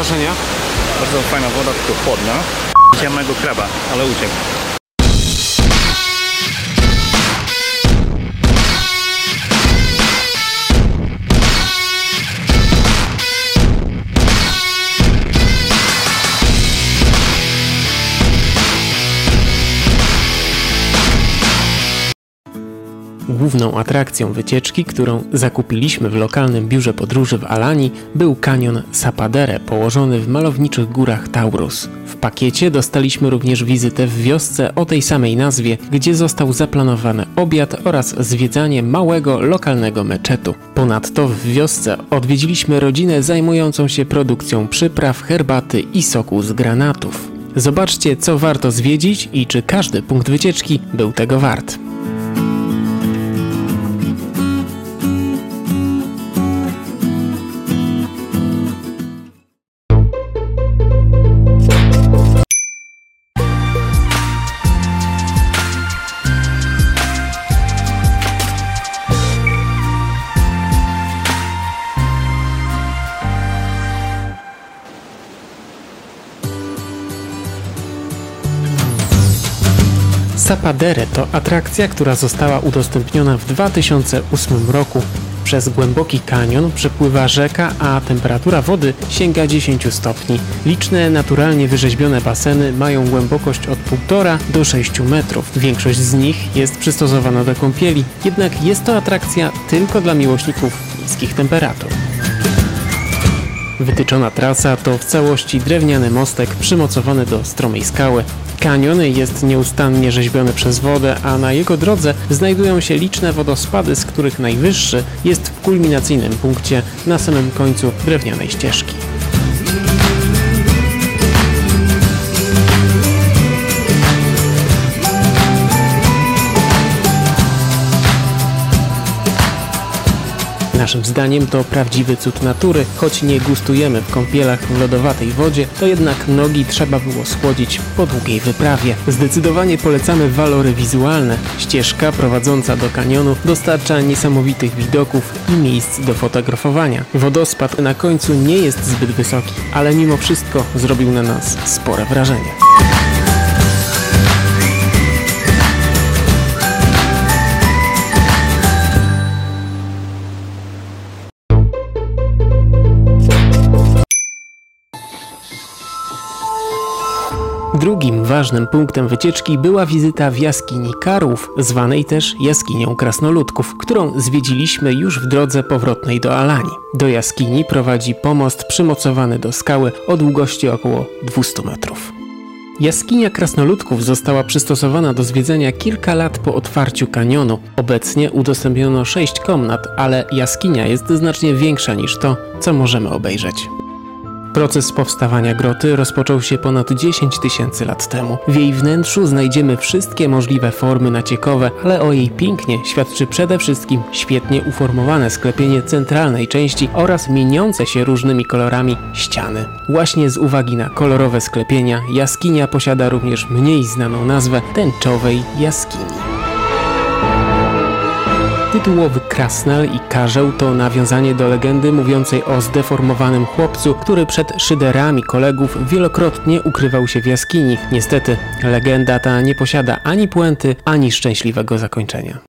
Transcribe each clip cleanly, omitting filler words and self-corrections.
wrażenia? Bardzo fajna woda, tylko chłodna. Widziałem mojego kraba, ale uciekł. Główną atrakcją wycieczki, którą zakupiliśmy w lokalnym biurze podróży w Alanii, był kanion Sapadere, położony w malowniczych górach Taurus. W pakiecie dostaliśmy również wizytę w wiosce o tej samej nazwie, gdzie został zaplanowany obiad oraz zwiedzanie małego, lokalnego meczetu. Ponadto w wiosce odwiedziliśmy rodzinę zajmującą się produkcją przypraw, herbaty i soku z granatów. Zobaczcie, co warto zwiedzić i czy każdy punkt wycieczki był tego wart. Sapadere to atrakcja, która została udostępniona w 2008 roku. Przez głęboki kanion przepływa rzeka, a temperatura wody sięga 10 stopni. Liczne naturalnie wyrzeźbione baseny mają głębokość od 1,5 do 6 metrów. Większość z nich jest przystosowana do kąpieli, jednak jest to atrakcja tylko dla miłośników niskich temperatur. Wytyczona trasa to w całości drewniany mostek przymocowany do stromej skały. Kanion jest nieustannie rzeźbiony przez wodę, a na jego drodze znajdują się liczne wodospady, z których najwyższy jest w kulminacyjnym punkcie na samym końcu drewnianej ścieżki. Naszym zdaniem to prawdziwy cud natury, choć nie gustujemy w kąpielach w lodowatej wodzie, to jednak nogi trzeba było schłodzić po długiej wyprawie. Zdecydowanie polecamy walory wizualne. Ścieżka prowadząca do kanionu dostarcza niesamowitych widoków i miejsc do fotografowania. Wodospad na końcu nie jest zbyt wysoki, ale mimo wszystko zrobił na nas spore wrażenie. Drugim ważnym punktem wycieczki była wizyta w jaskini Karów, zwanej też jaskinią krasnoludków, którą zwiedziliśmy już w drodze powrotnej do Alanii. Do jaskini prowadzi pomost przymocowany do skały o długości około 200 metrów. Jaskinia krasnoludków została przystosowana do zwiedzania kilka lat po otwarciu kanionu. Obecnie udostępniono 6 komnat, ale jaskinia jest znacznie większa niż to, co możemy obejrzeć. Proces powstawania groty rozpoczął się ponad 10 000 lat temu. W jej wnętrzu znajdziemy wszystkie możliwe formy naciekowe, ale o jej pięknie świadczy przede wszystkim świetnie uformowane sklepienie centralnej części oraz mieniące się różnymi kolorami ściany. Właśnie z uwagi na kolorowe sklepienia jaskinia posiada również mniej znaną nazwę tęczowej jaskini. Tytułowy krasnal i karzeł to nawiązanie do legendy mówiącej o zdeformowanym chłopcu, który przed szyderami kolegów wielokrotnie ukrywał się w jaskini. Niestety, legenda ta nie posiada ani puenty, ani szczęśliwego zakończenia.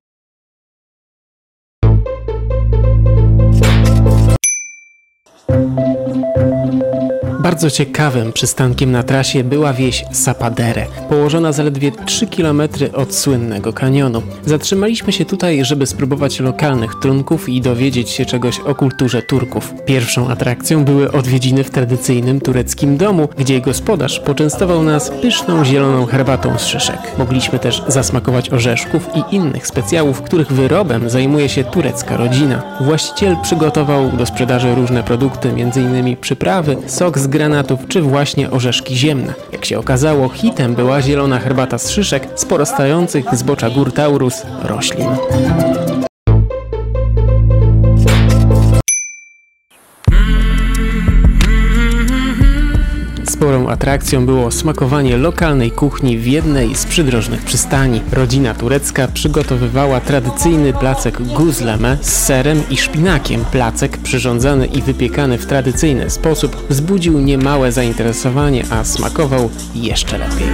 Bardzo ciekawym przystankiem na trasie była wieś Sapadere, położona zaledwie 3 km od słynnego kanionu. Zatrzymaliśmy się tutaj, żeby spróbować lokalnych trunków i dowiedzieć się czegoś o kulturze Turków. Pierwszą atrakcją były odwiedziny w tradycyjnym tureckim domu, gdzie gospodarz poczęstował nas pyszną zieloną herbatą z szyszek. Mogliśmy też zasmakować orzeszków i innych specjałów, których wyrobem zajmuje się turecka rodzina. Właściciel przygotował do sprzedaży różne produkty, m.in. przyprawy, sok z granatów czy właśnie orzeszki ziemne. Jak się okazało, hitem była zielona herbata z szyszek z porastających z zbocza gór Taurus roślin. sporą atrakcją było smakowanie lokalnej kuchni w jednej z przydrożnych przystani. Rodzina turecka przygotowywała tradycyjny placek guzleme z serem i szpinakiem. Placek przyrządzany i wypiekany w tradycyjny sposób wzbudził niemałe zainteresowanie, a smakował jeszcze lepiej.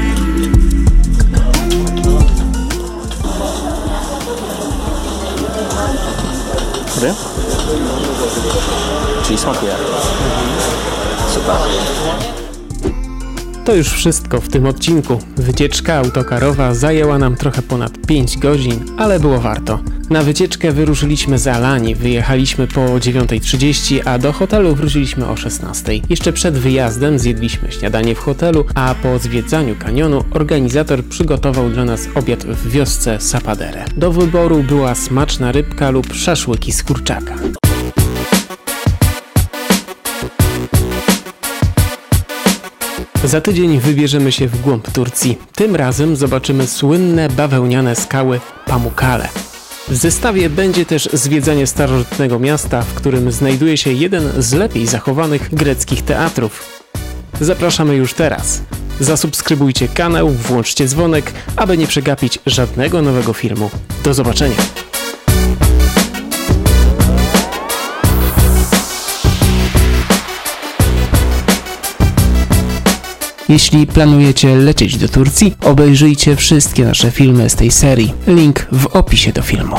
Czyli smakuje. Super. To już wszystko w tym odcinku. Wycieczka autokarowa zajęła nam trochę ponad 5 godzin, ale było warto. Na wycieczkę wyruszyliśmy z Alani, wyjechaliśmy po 9:30, a do hotelu wróciliśmy o 16:00. Jeszcze przed wyjazdem zjedliśmy śniadanie w hotelu, a po zwiedzaniu kanionu organizator przygotował dla nas obiad w wiosce Sapadere. Do wyboru była smaczna rybka lub szaszłyki z kurczaka. Za tydzień wybierzemy się w głąb Turcji. Tym razem zobaczymy słynne bawełniane skały Pamukkale. W zestawie będzie też zwiedzanie starożytnego miasta, w którym znajduje się jeden z lepiej zachowanych greckich teatrów. Zapraszamy już teraz. Zasubskrybujcie kanał, włączcie dzwonek, aby nie przegapić żadnego nowego filmu. Do zobaczenia! Jeśli planujecie lecieć do Turcji, obejrzyjcie wszystkie nasze filmy z tej serii. Link w opisie do filmu.